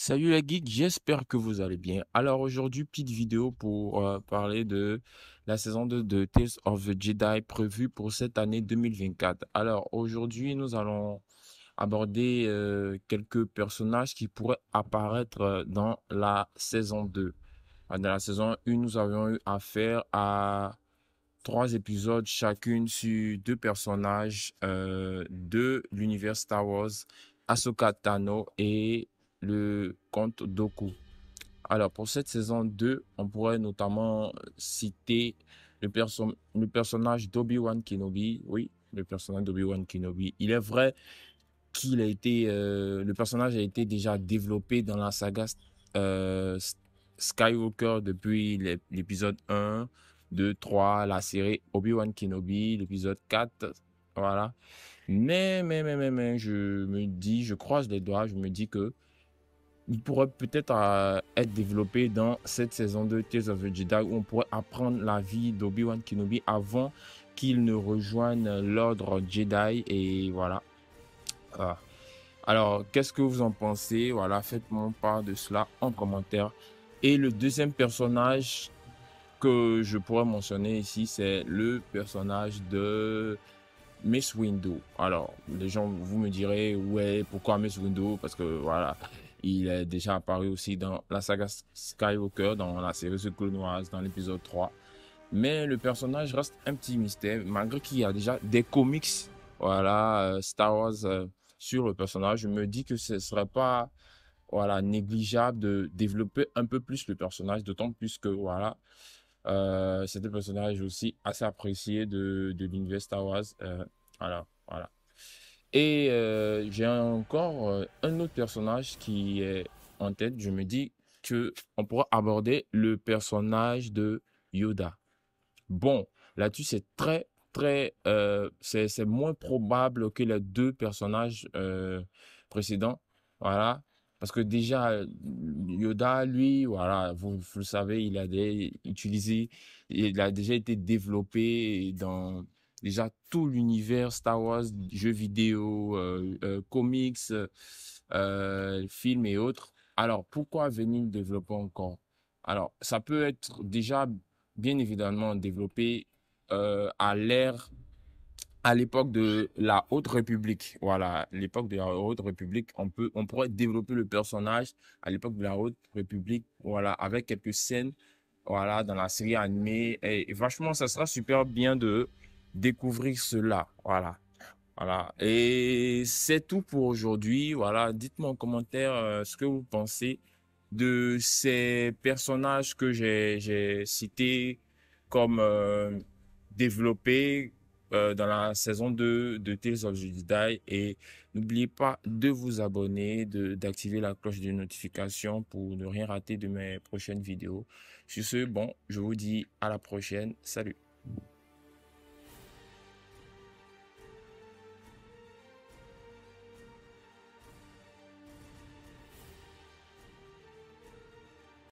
Salut les geeks, j'espère que vous allez bien. Alors aujourd'hui, petite vidéo pour parler de la saison 2 de Tales of the Jedi prévue pour cette année 2024. Alors aujourd'hui, nous allons aborder quelques personnages qui pourraient apparaître dans la saison 2. Dans la saison 1, nous avions eu affaire à trois épisodes chacune sur deux personnages de l'univers Star Wars, Ahsoka Tano et le comte Dooku. Alors, pour cette saison 2, on pourrait notamment citer le personnage d'Obi-Wan Kenobi. Oui, le personnage d'Obi-Wan Kenobi. Il est vrai le personnage a été déjà développé dans la saga euh, Skywalker depuis l'épisode 1, 2, 3, la série Obi-Wan Kenobi, l'épisode 4, voilà. Mais, je croise les doigts, je me dis que il pourrait peut-être être développé dans cette saison de Tales of the Jedi où on pourrait apprendre la vie d'Obi-Wan Kenobi avant qu'il ne rejoigne l'ordre Jedi et voilà. Ah. Alors, qu'est-ce que vous en pensez? Voilà, faites-moi part de cela en commentaire. Et le deuxième personnage que je pourrais mentionner ici, c'est le personnage de Miss Windu. Alors, les gens, vous me direz, ouais, pourquoi Miss Windu? Parce que voilà, il est déjà apparu aussi dans la saga Skywalker, dans la série The Clone Wars, dans l'épisode 3. Mais le personnage reste un petit mystère, malgré qu'il y a déjà des comics, voilà, Star Wars sur le personnage. Je me dis que ce serait pas, voilà, négligeable de développer un peu plus le personnage, d'autant plus que, voilà, c'est un personnage aussi assez apprécié de l'univers Star Wars. Voilà. Et j'ai encore un autre personnage qui est en tête. Je me dis que on pourra aborder le personnage de Yoda. Bon, là-dessus, c'est moins probable que les deux personnages précédents. Voilà. Parce que déjà, Yoda, lui, voilà, vous le savez, il a déjà été développé dans déjà tout l'univers Star Wars, jeux vidéo, comics, films et autres. Alors, pourquoi venir le développer encore? Alors, ça peut être déjà bien évidemment développé à l'époque de la Haute République. Voilà, l'époque de la Haute République, on pourrait développer le personnage à l'époque de la Haute République, voilà, avec quelques scènes, voilà, dans la série animée. Et franchement, ça sera super bien de découvrir cela, voilà. Voilà. Et c'est tout pour aujourd'hui. Voilà. Dites-moi en commentaire ce que vous pensez de ces personnages que j'ai cités comme développés dans la saison 2 de Tales of the Jedi. Et n'oubliez pas de vous abonner, d'activer la cloche de notification pour ne rien rater de mes prochaines vidéos. Sur ce, bon, je vous dis à la prochaine. Salut.